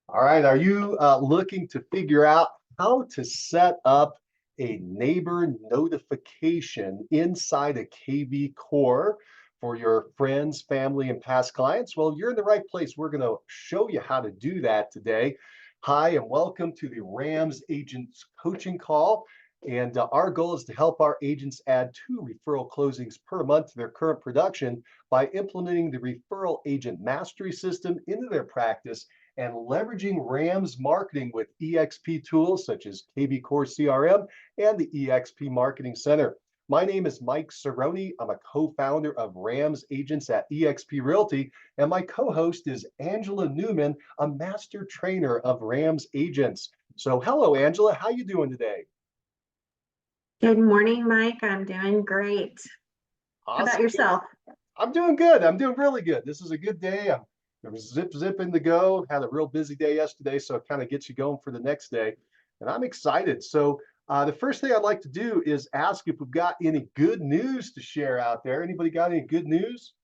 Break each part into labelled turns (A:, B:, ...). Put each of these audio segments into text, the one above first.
A: All right. Are you looking to figure out how to set up a neighbor notification inside a kvCore for your friends, family, and past clients? Well, you're in the right place. We're going to show you how to do that today. Hi, and welcome to the Rams Agents Coaching Call. And our goal is to help our agents add 2 referral closings per month to their current production by implementing the Referral Agent Mastery System into their practice and leveraging Rams marketing with EXP tools such as kvCore CRM and the EXP Marketing Center. My name is Mike Cerrone. I'm a co-founder of Rams Agents at EXP Realty, and my co-host is Angela Newman, a master trainer of Rams Agents. So hello, Angela. How you doing today?
B: Good morning, Mike. I'm doing great. How about
A: Awesome.
B: yourself?
A: I'm doing good. I'm doing really good. This is a good day. I'm zipping to go. Had a real busy day yesterday, so it kind of gets you going for the next day. And I'm excited. So the first thing I'd like to do is ask if we've got any good news to share out there. Anybody got any good news?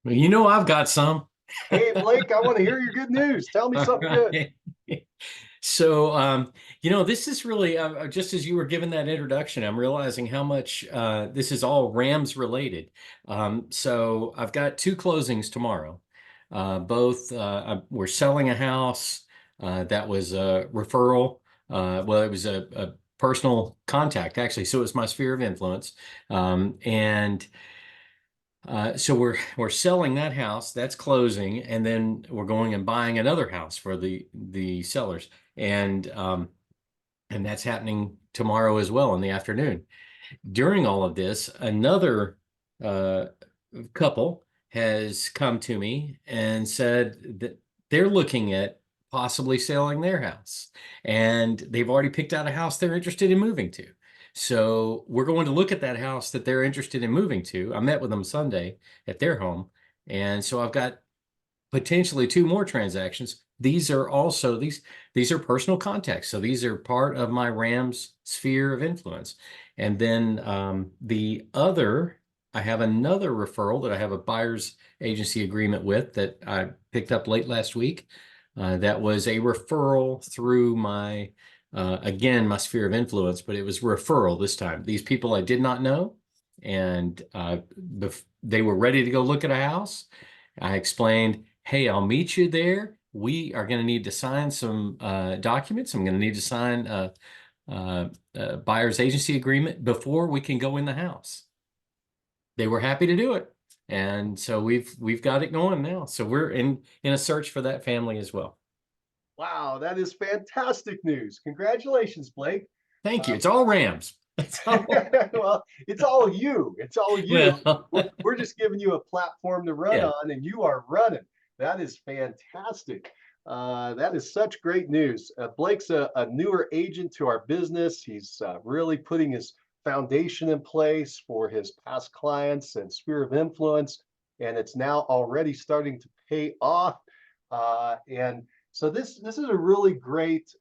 C: Well, I've got some.
A: Hey, Blake, I want to hear your good news. Tell me
C: All
A: something good.
C: right. So, this is really just as you were giving that introduction, I'm realizing how much this is all Rams related. So I've got 2 closings tomorrow. We're selling a house that was a referral. Well, it was a personal contact, actually. So it was my sphere of influence. And so we're selling that house, that's closing, and then we're going and buying another house for the sellers, and that's happening tomorrow as well in the afternoon. During all of this, another uh, couple has come to me and said that they're looking at possibly selling their house, and they've already picked out a house they're interested in moving to. So we're going to look at that house that they're interested in moving to. I met with them Sunday at their home, and so I've got potentially 2 more transactions. These are personal contacts, so these are part of my Rams sphere of influence. And then the other, I have another referral that I have a buyer's agency agreement with that I picked up late last week. That was a referral through my again, my sphere of influence, but it was referral this time. These people I did not know, and they were ready to go look at a house. I explained, hey, I'll meet you there. We are going to need to sign some documents. I'm going to need to sign a buyer's agency agreement before we can go in the house. They were happy to do it. And so we've got it going now. So we're in a search for that family as well.
A: Wow, that is fantastic news. Congratulations, Blake.
C: Thank you. It's all Rams.
A: Well, it's all you. It's all you.
C: Well,
A: We're just giving you a platform to run
C: yeah.
A: on, and you are running. That is fantastic. That is such great news. Blake's a newer agent to our business. He's really putting his foundation in place for his past clients and sphere of influence, and it's now already starting to pay off. And so this is a really great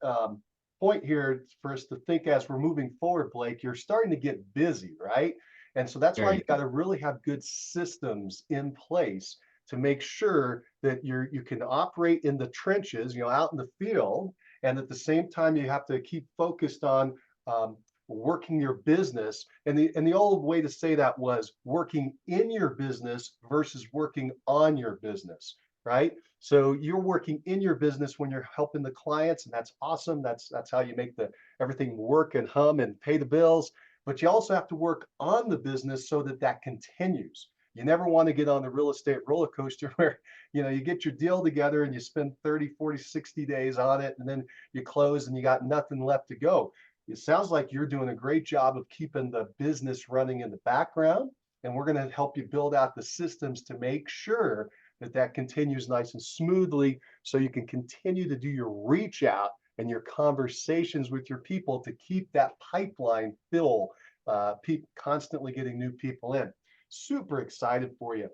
A: point here for us to think as we're moving forward, Blake. You're starting to get busy, right? And so that's why you
C: Very
A: got to really have good systems in place to make sure that you can operate in the trenches, out in the field, and at the same time you have to keep focused on working your business. And the old way to say that was working in your business versus working on your business, right? So you're working in your business when you're helping the clients, and that's awesome. That's how you make the everything work and hum and pay the bills. But you also have to work on the business so that that continues. You never want to get on the real estate roller coaster where you get your deal together and you spend 30, 40, 60 days on it, and then you close and you got nothing left to go. It sounds like you're doing a great job of keeping the business running in the background, and we're going to help you build out the systems to make sure that continues nice and smoothly, so you can continue to do your reach out and your conversations with your people to keep that pipeline fill, constantly getting new people in. Super excited for you.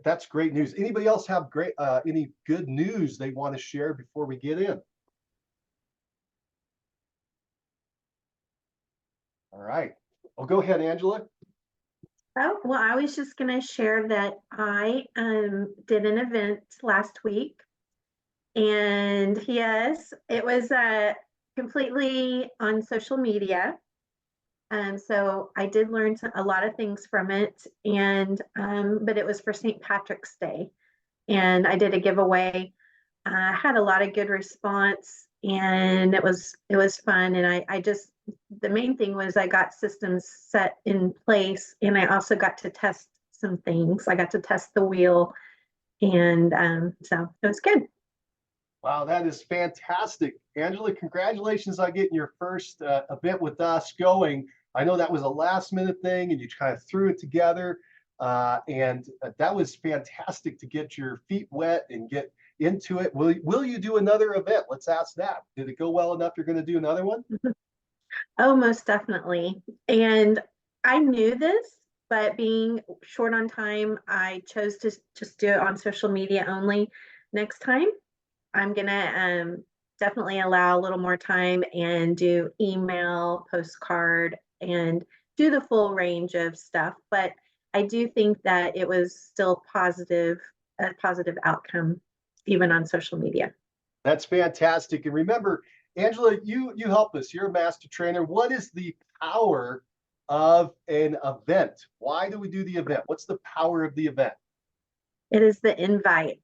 A: That's great news. Anybody else have any good news they want to share before we get in? All right. Well, go ahead, Angela.
B: Oh, well, I was just going to share that I did an event last week, and yes, it was completely on social media. So I did learn a lot of things from it, and but it was for St. Patrick's Day, and I did a giveaway. I had a lot of good response, and it was fun. And I just the main thing was I got systems set in place, and I also got to test some things. I got to test the wheel, and so it was good.
A: Wow, that is fantastic. Angela, congratulations on getting your first event with us going. I know that was a last minute thing and you kind of threw it together. And that was fantastic to get your feet wet and get into it. Will you do another event? Let's ask that. Did it go well enough? You're going to do another one?
B: Oh, most definitely. And I knew this, but being short on time, I chose to just do it on social media only. Next time, I'm gonna definitely allow a little more time and do email, postcard, and do the full range of stuff. But I do think that it was still a positive outcome, even on social media.
A: That's fantastic. And remember, Angela, you help us. You're a master trainer. What is the power of an event? Why do we do the event? What's the power of the event?
B: It is the invite.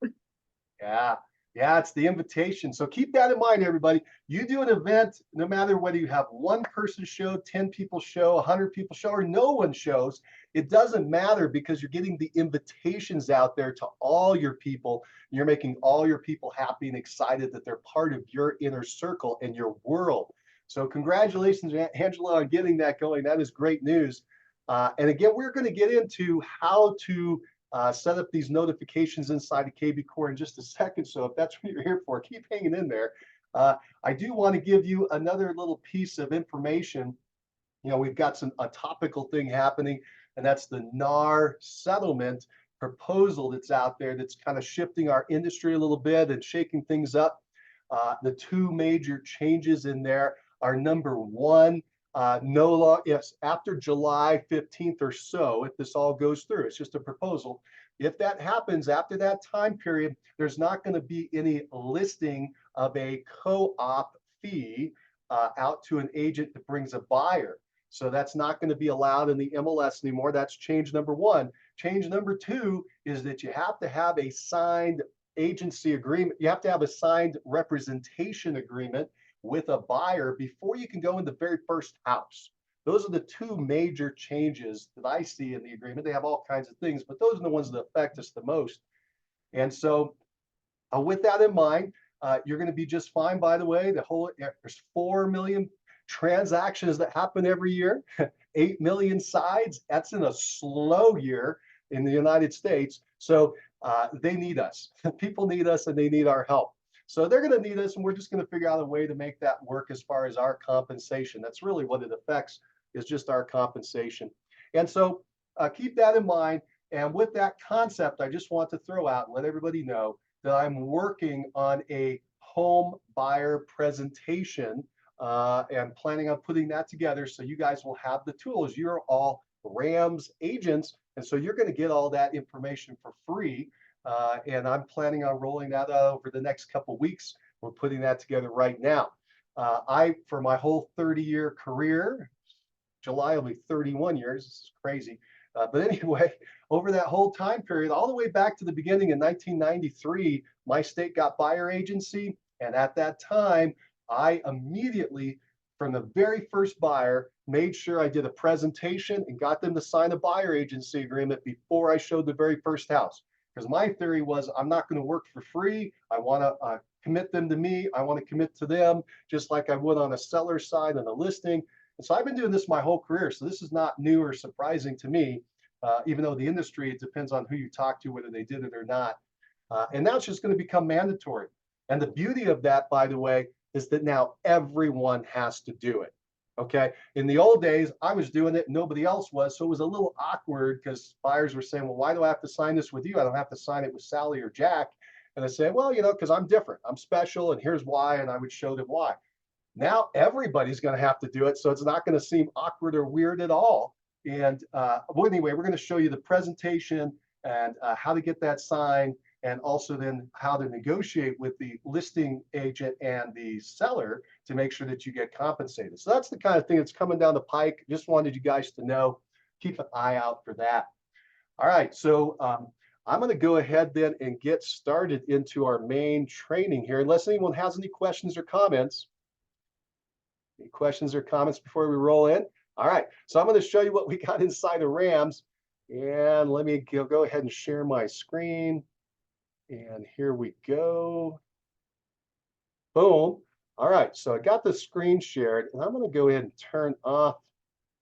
A: Yeah, yeah, it's the invitation. So keep that in mind, everybody. You do an event, no matter whether you have one person show, 10 people show, 100 people show, or no one shows, it doesn't matter because you're getting the invitations out there to all your people. You're making all your people happy and excited that they're part of your inner circle and your world. So congratulations, Angela, on getting that going. That is great news. And again, we're going to get into how to set up these notifications inside of kvCore in just a second. So if that's what you're here for, keep hanging in there. I do want to give you another little piece of information. You know, we've got a topical thing happening, and that's the NAR settlement proposal that's out there that's kind of shifting our industry a little bit and shaking things up. The two major changes in there are number one, no law, yes, after July 15th or so, if this all goes through, it's just a proposal. If that happens after that time period, there's not going to be any listing of a co-op fee out to an agent that brings a buyer. So that's not going to be allowed in the MLS anymore. That's change number one. Change number two is that you have to have a signed agency agreement. You have to have a signed representation agreement with a buyer before you can go in the very first house. Those are the two major changes that I see in the agreement. They have all kinds of things, but those are the ones that affect us the most. And so with that in mind, you're going to be just fine. By the way, there's 4 million transactions that happen every year, 8 million sides. That's in a slow year in the United States. So they need us. People need us and they need our help. So they're going to need us, and we're just going to figure out a way to make that work as far as our compensation. That's really what it affects, is just our compensation. And so keep that in mind. And with that concept, I just want to throw out and let everybody know that I'm working on a home buyer presentation and planning on putting that together so you guys will have the tools. You're all Rams agents, and so you're going to get all that information for free. And I'm planning on rolling that out over the next couple of weeks. We're putting that together right now. For my whole 30-year career, July will be 31 years. This is crazy. But anyway, over that whole time period, all the way back to the beginning in 1993, my state got buyer agency. And at that time, I immediately, from the very first buyer, made sure I did a presentation and got them to sign a buyer agency agreement before I showed the very first house. Because my theory was, I'm not going to work for free. I want to commit them to me. I want to commit to them just like I would on a seller side and a listing. And so I've been doing this my whole career. So this is not new or surprising to me, even though the industry, it depends on who you talk to, whether they did it or not. And now it's just going to become mandatory. And the beauty of that, by the way, is that now everyone has to do it. Okay. In the old days, I was doing it, nobody else was. So it was a little awkward because buyers were saying, well, why do I have to sign this with you? I don't have to sign it with Sally or Jack. And I say, well, because I'm different. I'm special, and here's why. And I would show them why. Now everybody's going to have to do it. So it's not going to seem awkward or weird at all. And well, anyway, we're going to show you the presentation and how to get that sign, and also then how to negotiate with the listing agent and the seller to make sure that you get compensated. So that's the kind of thing that's coming down the pike. Just wanted you guys to know, keep an eye out for that. All right, so I'm going to go ahead then and get started into our main training here, unless anyone has any questions or comments. Any questions or comments before we roll in? All right, so I'm going to show you what we got inside of RAMs. And let me go ahead and share my screen. And here we go. Boom. All right, so I got the screen shared, and I'm going to go ahead and turn off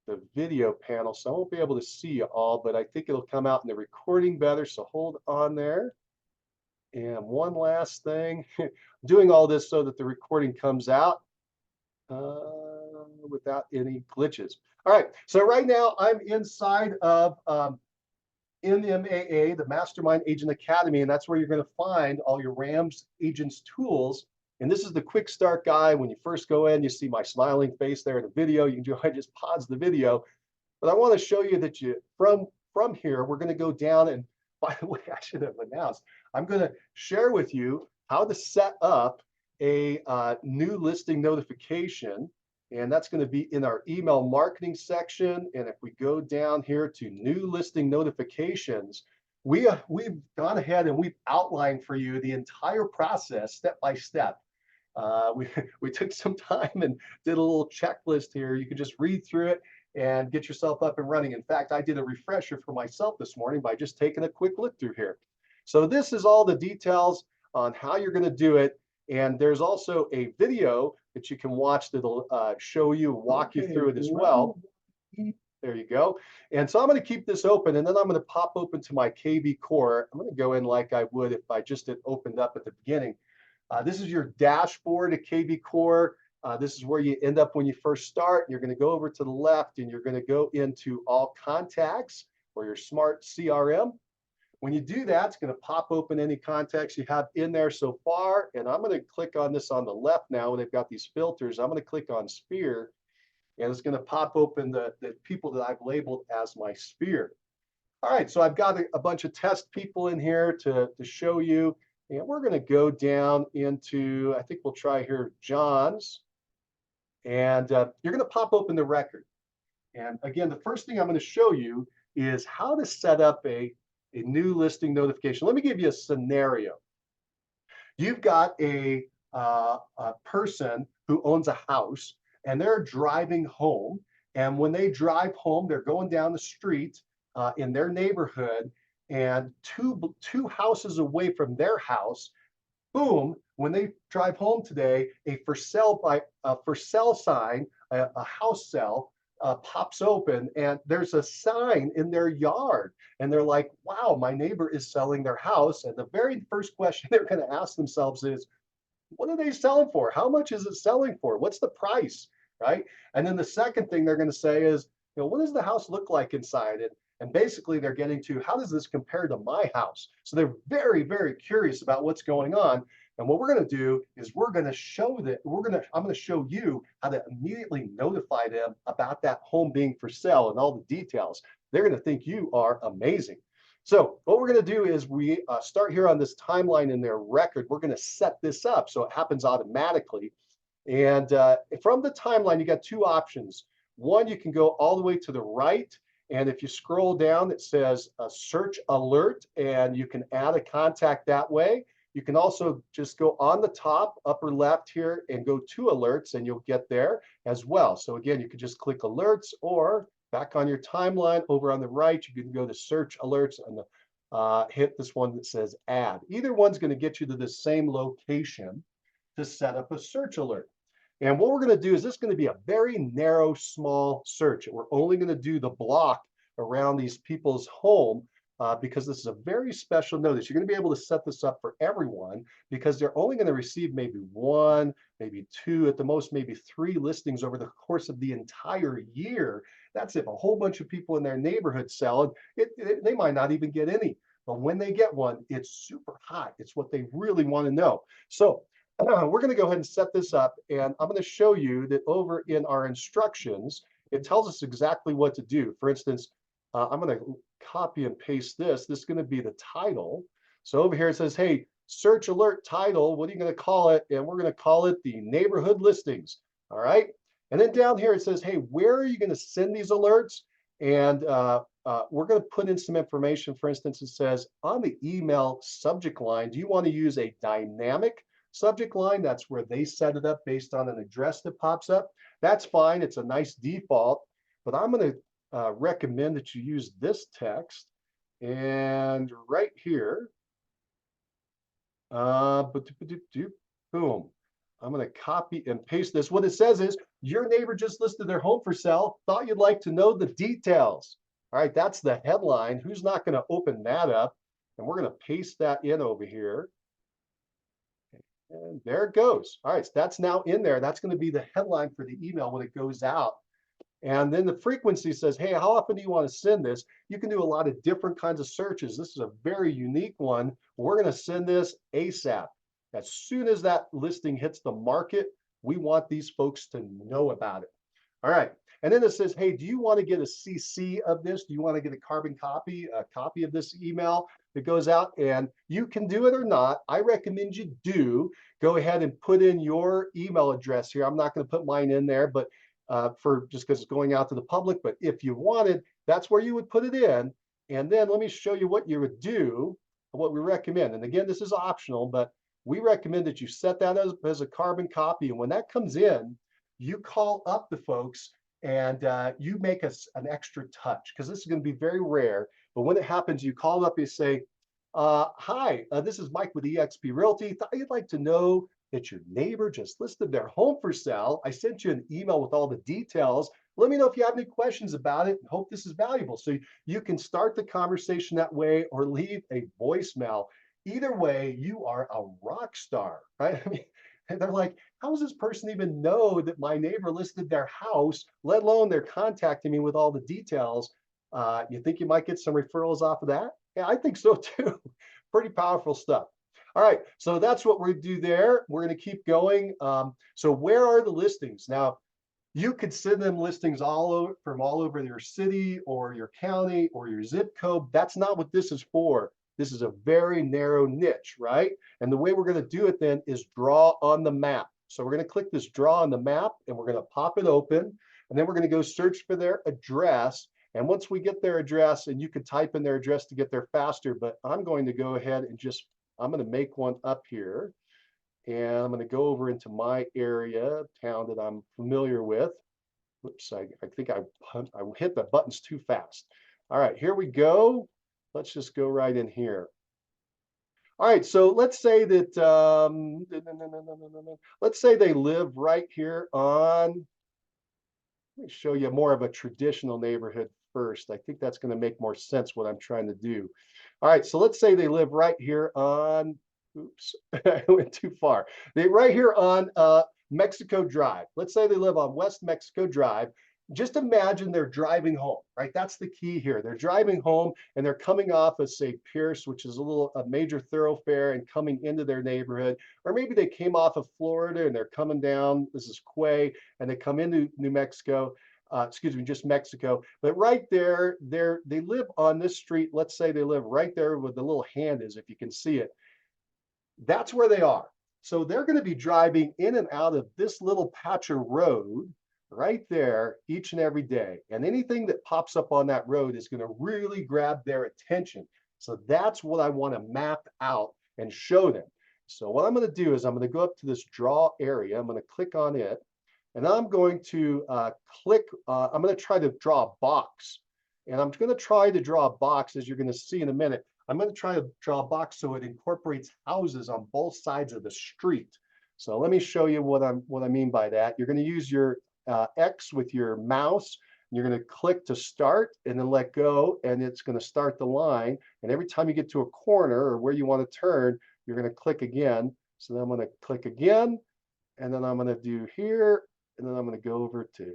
A: the video panel, so I won't be able to see you all, but I think it'll come out in the recording better, so hold on there. And one last thing, I'm doing all this so that the recording comes out without any glitches. All right, so right now I'm inside of NMAA, the Mastermind Agent Academy, and that's where you're going to find all your RAMs agents tools. And this is the quick start guide. When you first go in, you see my smiling face there in the video. You can do, I just pause the video. But I want to show you that from here, we're going to go down, and by the way, I should have announced, I'm going to share with you how to set up a new listing notification. And that's going to be in our email marketing section. And if we go down here to new listing notifications, we've gone ahead and we've outlined for you the entire process step by step. We took some time and did a little checklist here. You can just read through it and get yourself up and running. In fact, I did a refresher for myself this morning by just taking a quick look through here. So this is all the details on how you're going to do it. And there's also a video that you can watch that'll show you, walk you through it as well. There you go. And so I'm going to keep this open, and then I'm going to pop open to my kvCore. I'm going to go in like I would if I just had opened up at the beginning. This is your dashboard at kvCore. This is where you end up when you first start. You're going to go over to the left, and you're going to go into all contacts or your smart CRM. When you do that, it's going to pop open any contacts you have in there so far. And I'm going to click on this on the left now. They've got these filters. I'm going to click on sphere, and it's going to pop open the people that I've labeled as my sphere. All right, so I've got a bunch of test people in here to show you. And we're going to go down into, I think we'll try here, John's. And you're going to pop open the record. And again, the first thing I'm going to show you is how to set up a new listing notification. Let me give you a scenario. You've got a person who owns a house, and they're driving home. And when they drive home, they're going down the street in their neighborhood, and two houses away from their house, boom, when they drive home today, a for sale sign, a house sale, pops open, and there's a sign in their yard, and they're like, wow, my neighbor is selling their house. And the very first question they're going to ask themselves is, what are they selling for? How much is it selling for? What's the price, right? And then the second thing they're going to say is, what does the house look like inside it? And basically they're getting to, how does this compare to my house? So they're very, very curious about what's going on. And what we're going to do is we're going to show that I'm going to show you how to immediately notify them about that home being for sale and all the details. They're going to think you are amazing. So what we're going to do is we start here on this timeline in their record. We're going to set this up so it happens automatically. And from the timeline, you got two options. One, you can go all the way to the right. And if you scroll down, it says search alert, and you can add a contact that way. You can also just go on the top, upper left here, and go to alerts, and you'll get there as well. So again, you could just click alerts, or back on your timeline over on the right, you can go to search alerts and hit this one that says add. Either one's going to get you to the same location to set up a search alert. And what we're going to do is this is going to be a very narrow, small search. We're only going to do the block around these people's home because this is a very special notice. You're going to be able to set this up for everyone because they're only going to receive maybe one, maybe two, at the most, maybe 3 listings over the course of the entire year. That's if a whole bunch of people in their neighborhood sell it, they might not even get any. But when they get one, it's super hot. It's what they really want to know. So we're going to go ahead and set this up, and I'm going to show you that over in our instructions, it tells us exactly what to do. For instance, I'm going to copy and paste this. This is going to be the title. So over here it says, hey, search alert title. What are you going to call it? And we're going to call it the neighborhood listings. All right. And then down here it says, hey, where are you going to send these alerts? And we're going to put in some information. For instance, it says on the email subject line, do you want to use a dynamic subject line? That's where they set it up based on an address that pops up. That's fine. It's a nice default, but I'm going to recommend that you use this text. And right here, boom. I'm going to copy and paste this. What it says is, your neighbor just listed their home for sale. Thought you'd like to know the details. All right, that's the headline. Who's not going to open that up? And we're going to paste that in over here. And there it goes. All right, so that's now in there. That's going to be the headline for the email when it goes out. And then the frequency says, hey, how often do you want to send this? You can do a lot of different kinds of searches. This is a very unique one. We're going to send this ASAP. As soon as that listing hits the market, we want these folks to know about it. All right. And then it says, hey, do you want to get a CC of this? Do you want to get a carbon copy, a copy of this email that goes out? And you can do it or not. I recommend you do. Go ahead and put in your email address here. I'm not going to put mine in there, but for just because it's going out to the public. But if you wanted, that's where you would put it in. And then let me show you what you would do, what we recommend. And again, this is optional, but we recommend that you set that as a carbon copy. And when that comes in, you call up the folks and you make us an extra touch, because this is going to be very rare. But when it happens, you call up and say, hi, this is Mike with eXp Realty. Thought you'd like to know that your neighbor just listed their home for sale. I sent you an email with all the details. Let me know if you have any questions about it, and hope this is valuable. So you can start the conversation that way or leave a voicemail. Either way, you are a rock star, right? I mean, and they're like, how does this person even know that my neighbor listed their house, let alone they're contacting me with all the details? You think you might get some referrals off of that? Yeah, I think so too. Pretty powerful stuff. All right, so that's what we do there. We're going to keep going. So where are the listings? Now, you could send them listings from all over your city or your county or your zip code. That's not what this is for. This is a very narrow niche, right? And the way we're going to do it then is draw on the map. So we're going to click this draw on the map and we're going to pop it open. And then we're going to go search for their address. And once we get their address, and you can type in their address to get there faster, but I'm going to go ahead and I'm going to make one up here. And I'm going to go over into my area, town that I'm familiar with. Whoops, I think I hit the buttons too fast. All right, here we go. Let's just go right in here. All right, so let's say that, let's say they live right here on, let me show you more of a traditional neighborhood first. I think that's going to make more sense what I'm trying to do. All right, so let's say they live right here on, oops, I went too far. They right here on Mexico Drive. Let's say they live on West Mexico Drive. Just imagine they're driving home, right? That's the key here. They're driving home and they're coming off of, say, Pierce, which is a major thoroughfare, and coming into their neighborhood. Or maybe they came off of Florida and they're coming down, this is Quay, and they come into New Mexico, just Mexico. But right there, they live on this street. Let's say they live right there where the little hand is, if you can see it. That's where they are. So they're going to be driving in and out of this little patch of road right there each and every day. And anything that pops up on that road is going to really grab their attention. So that's what I want to map out and show them. So what I'm going to do is I'm going to go up to this draw area. I'm going to click on it. And I'm going to I'm going to try to draw a box. And I'm going to try to draw a box, as you're going to see in a minute. I'm going to try to draw a box so it incorporates houses on both sides of the street. So let me show you what I mean by that. You're going to use your X with your mouse. You're going to click to start and then let go, and it's going to start the line. And every time you get to a corner or where you want to turn, you're going to click again. So then I'm going to click again, and then I'm going to do here, and then I'm going to go over to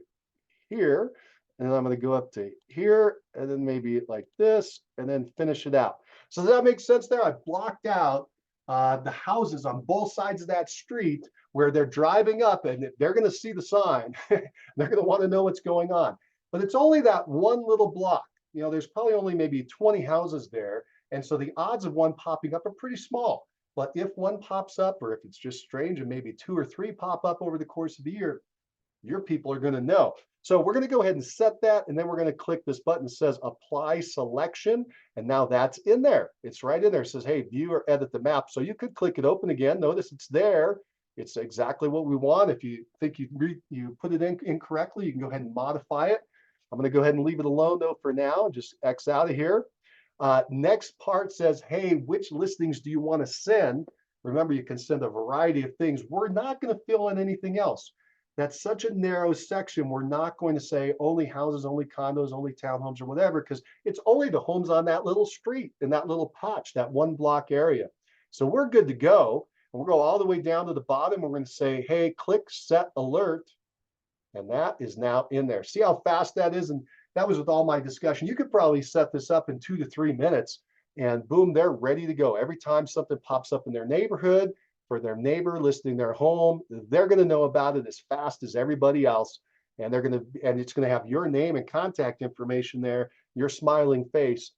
A: here, and then I'm going to go up to here, and then maybe like this, and then finish it out. So does that make sense there? I blocked out the houses on both sides of that street where they're driving up, and they're going to see the sign. They're going to want to know what's going on. But it's only that one little block. There's probably only maybe 20 houses there. And so the odds of one popping up are pretty small. But if one pops up, or if it's just strange and maybe 2 or 3 pop up over the course of the year, your people are going to know. So we're going to go ahead and set that, and then we're going to click this button that says apply selection. And now that's in there. It's right in there. It says, hey, view or edit the map. So you could click it open again. Notice it's there. It's exactly what we want. If you think you put it in incorrectly, you can go ahead and modify it. I'm going to go ahead and leave it alone though for now. Just X out of here. Next part says, hey, which listings do you want to send? Remember, you can send a variety of things. We're not going to fill in anything else. That's such a narrow section. We're not going to say only houses, only condos, only townhomes, or whatever, because it's only the homes on that little street, in that little patch, that one block area. So we're good to go. And we'll go all the way down to the bottom. We're going to say, hey, click set alert. And that is now in there. See how fast that is? And that was with all my discussion. You could probably set this up in 2 to 3 minutes, and boom, they're ready to go. Every time something pops up in their neighborhood, for their neighbor listing their home, they're going to know about it as fast as everybody else. And it's going to have your name and contact information there, your smiling face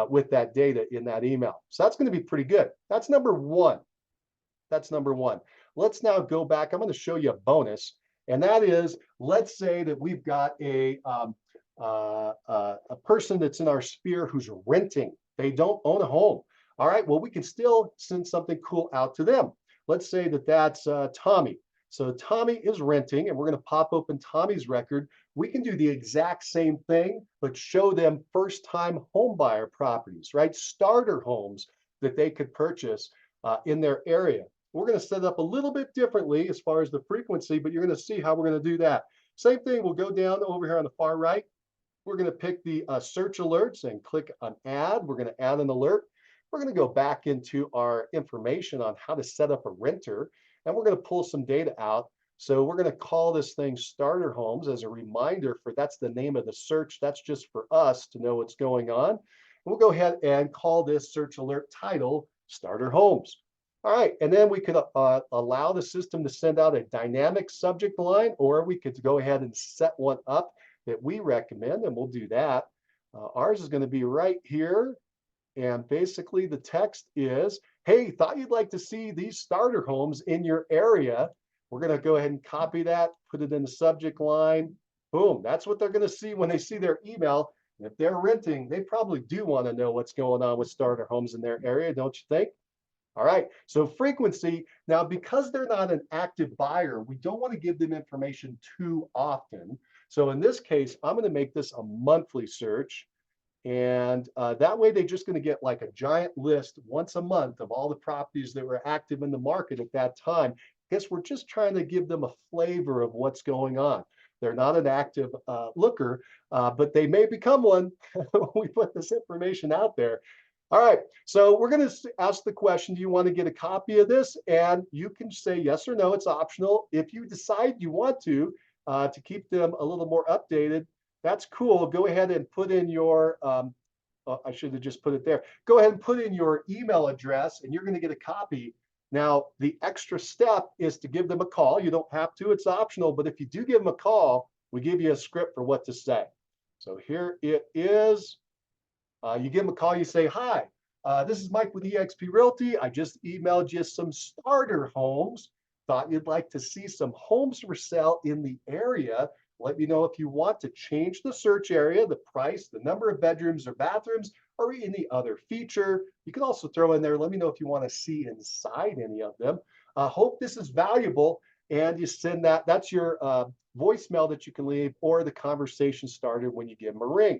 A: with that data in that email. So that's going to be pretty good. That's number one. Let's now go back. I'm going to show you a bonus. And that is, let's say that we've got a person that's in our sphere who's renting. They don't own a home. All right, well, we can still send something cool out to them. Let's say that that's Tommy. So Tommy is renting, and we're going to pop open Tommy's record. We can do the exact same thing, but show them first-time home buyer properties, right? Starter homes that they could purchase in their area. We're going to set it up a little bit differently as far as the frequency, but you're going to see how we're going to do that. Same thing, we'll go down over here on the far right. We're going to pick the search alerts and click on add. We're going to add an alert. We're going to go back into our information on how to set up a renter, and we're going to pull some data out. So we're going to call this thing starter homes as a reminder that's the name of the search. That's just for us to know what's going on. We'll go ahead and call this search alert title starter homes. All right, and then we could allow the system to send out a dynamic subject line, or we could go ahead and set one up that we recommend, and we'll do that. Ours is going to be right here. And basically the text is, hey, thought you'd like to see these starter homes in your area. We're going to go ahead and copy that, put it in the subject line. Boom, that's what they're going to see when they see their email. And if they're renting, they probably do want to know what's going on with starter homes in their area, don't you think? All right, so frequency. Now, because they're not an active buyer, we don't want to give them information too often. So in this case, I'm going to make this a monthly search. And that way they're just going to get like a giant list once a month of all the properties that were active in the market at that time. I guess we're just trying to give them a flavor of what's going on. They're not an active looker, but they may become one when we put this information out there. All right, so we're going to ask the question, do you want to get a copy of this? And you can say yes or no, it's optional. If you decide you want to keep them a little more updated, that's cool. Go ahead and put in your, I should have just put it there. Go ahead and put in your email address, and you're going to get a copy. Now, the extra step is to give them a call. You don't have to, it's optional. But if you do give them a call, we give you a script for what to say. So here it is. You give them a call, you say, hi, this is Mike with eXp Realty. I just emailed you some starter homes. Thought you'd like to see some homes for sale in the area. Let me know if you want to change the search area, the price, the number of bedrooms or bathrooms, or any other feature. You can also throw in there, let me know if you want to see inside any of them. Hope this is valuable. And you send that, that's your voicemail that you can leave, or the conversation started when you give them a ring.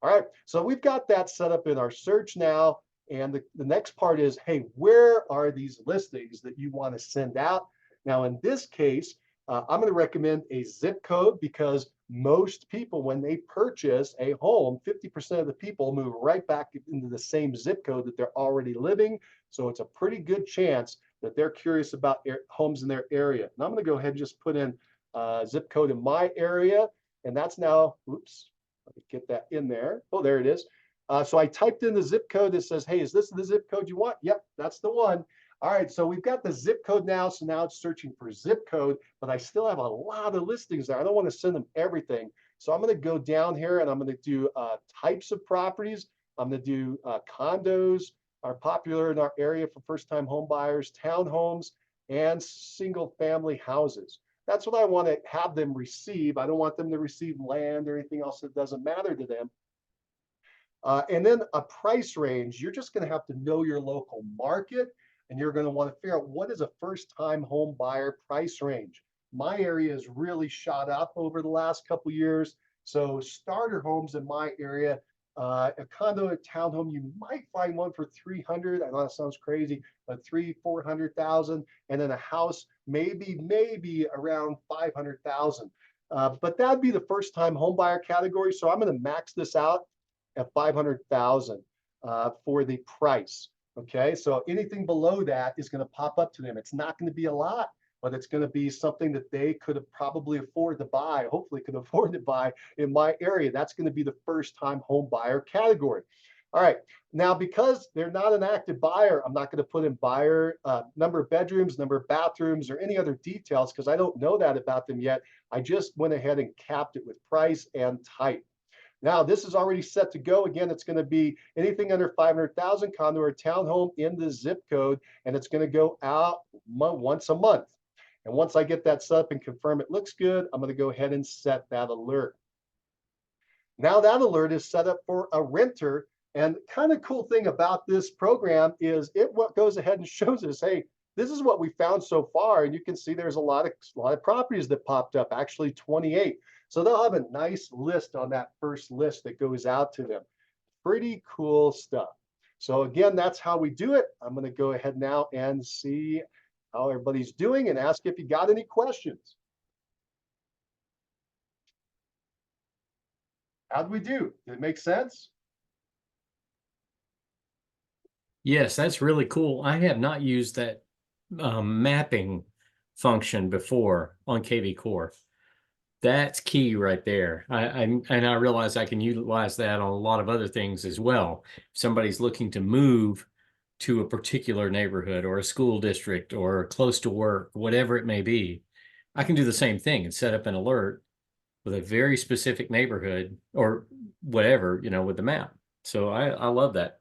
A: All right, so we've got that set up in our search now. And the next part is, hey, where are these listings that you want to send out? Now, in this case, I'm going to recommend a zip code, because most people, when they purchase a home, 50% of the people move right back into the same zip code that they're already living. So it's a pretty good chance that they're curious about homes in their area. And I'm going to go ahead and just put in zip code in my area. And that's now, oops, let me get that in there. Oh, there it is. So I typed in the zip code that says, hey, is this the zip code you want? Yep, that's the one. All right, so we've got the zip code now. So now it's searching for zip code, but I still have a lot of listings there. I don't want to send them everything. So I'm going to go down here and I'm going to do types of properties. I'm going to do condos are popular in our area for first-time home buyers, townhomes, and single family houses. That's what I want to have them receive. I don't want them to receive land or anything else that doesn't matter to them. And then a price range. You're just going to have to know your local market, and you're going to want to figure out what is a first-time home buyer price range. My area has really shot up over the last couple of years. So starter homes in my area, a condo, a townhome, you might find one for 300. I know that sounds crazy, but 300,000-400,000, and then a house maybe around 500,000. But that'd be the first-time home buyer category. So I'm going to max this out at 500,000 for the price. Okay, so anything below that is going to pop up to them. It's not going to be a lot, but it's going to be something that they could have probably afford to buy, hopefully could afford to buy in my area. That's going to be the first time home buyer category. All right, now because they're not an active buyer, I'm not going to put in buyer number of bedrooms, number of bathrooms, or any other details because I don't know that about them yet. I just went ahead and capped it with price and type. Now, this is already set to go. Again, it's going to be anything under 500,000, condo or townhome in the zip code, and it's going to go out once a month. And once I get that set up and confirm it looks good, I'm going to go ahead and set that alert. Now that alert is set up for a renter. And kind of cool thing about this program is it what goes ahead and shows us, hey, this is what we found so far. And you can see there's a lot of properties that popped up, actually 28. So they'll have a nice list on that first list that goes out to them. Pretty cool stuff. So again, that's how we do it. I'm going to go ahead now and see how everybody's doing and ask if you got any questions. How'd we do? Did it make sense?
C: Yes, that's really cool. I have not used that mapping function before on kvCore. That's key right there. And I realize I can utilize that on a lot of other things as well. If somebody's looking to move to a particular neighborhood or a school district or close to work, whatever it may be, I can do the same thing and set up an alert with a very specific neighborhood or whatever, with the map. So I love that.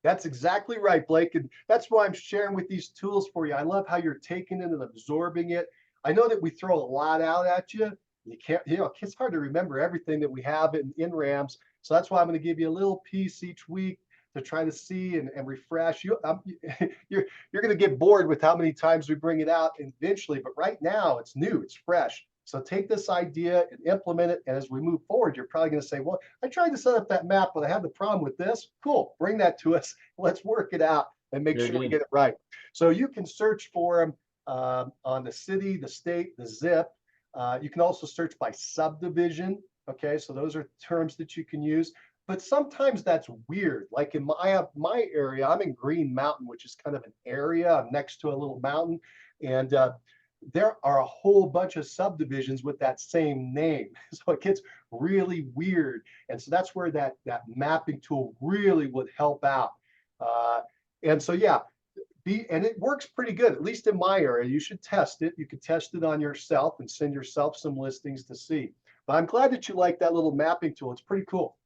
A: That's exactly right, Blake. And that's why I'm sharing with these tools for you. I love how you're taking it and absorbing it. I know that we throw a lot out at you. You can't, it's hard to remember everything that we have in RAMs. So that's why I'm going to give you a little piece each week to try to see and refresh. You're going to get bored with how many times we bring it out eventually, but right now it's new, it's fresh. So take this idea and implement it. And as we move forward, you're probably going to say, well, I tried to set up that map, but I had the problem with this. Cool, bring that to us. Let's work it out and make sure we get it right. So you can search for them on the city, the state, the zip. You can also search by subdivision. Okay, so those are terms that you can use. But sometimes that's weird. Like in my area, I'm in Green Mountain, which is kind of an area. I'm next to a little mountain. And there are a whole bunch of subdivisions with that same name. So it gets really weird. And so that's where that mapping tool really would help out. And so, yeah, and it works pretty good, at least in my area. You should test it. You could test it on yourself and send yourself some listings to see. But I'm glad that you like that little mapping tool. It's pretty cool.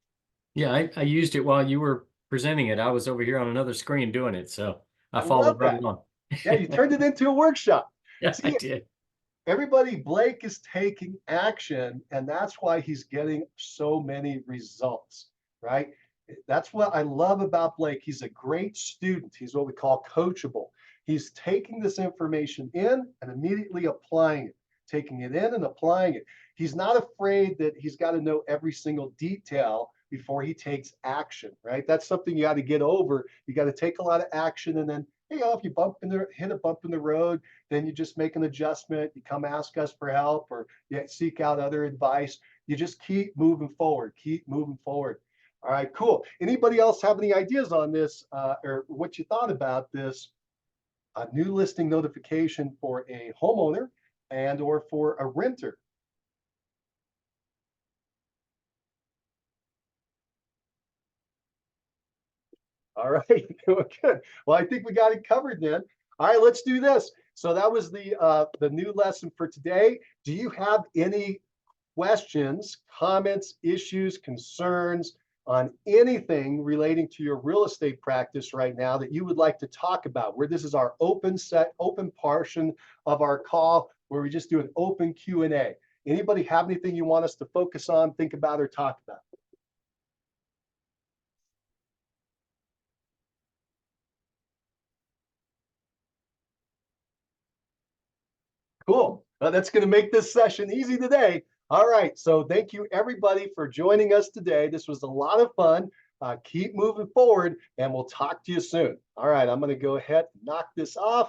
C: Yeah, I used it while you were presenting it. I was over here on another screen doing it. So I
A: love
C: followed right
A: that.
C: along.
A: Yeah, you turned it into a workshop.
C: Yeah,
A: See,
C: I did.
A: Blake is taking action, and that's why he's getting so many results, right? That's what I love about Blake. He's a great student. He's what we call coachable. He's taking this information in and immediately applying it, taking it in and applying it. He's not afraid that he's got to know every single detail before he takes action, right? That's something you got to get over. You got to take a lot of action, and then, if you hit a bump in the road, then you just make an adjustment. You come ask us for help, or you seek out other advice. You just keep moving forward, keep moving forward. All right, cool. Anybody else have any ideas on this or what you thought about this new listing notification for a homeowner and or for a renter? All right, good. Well, I think we got it covered then. All right, let's do this. So that was the new lesson for today. Do you have any questions, comments, issues, concerns on anything relating to your real estate practice right now that you would like to talk about? Where this is our open portion of our call, where we just do an open Q&A. Anybody have anything you want us to focus on, think about, or talk about? Cool. Well, that's going to make this session easy today. All right. So thank you, everybody, for joining us today. This was a lot of fun. Keep moving forward, and we'll talk to you soon. All right. I'm going to go ahead and knock this off.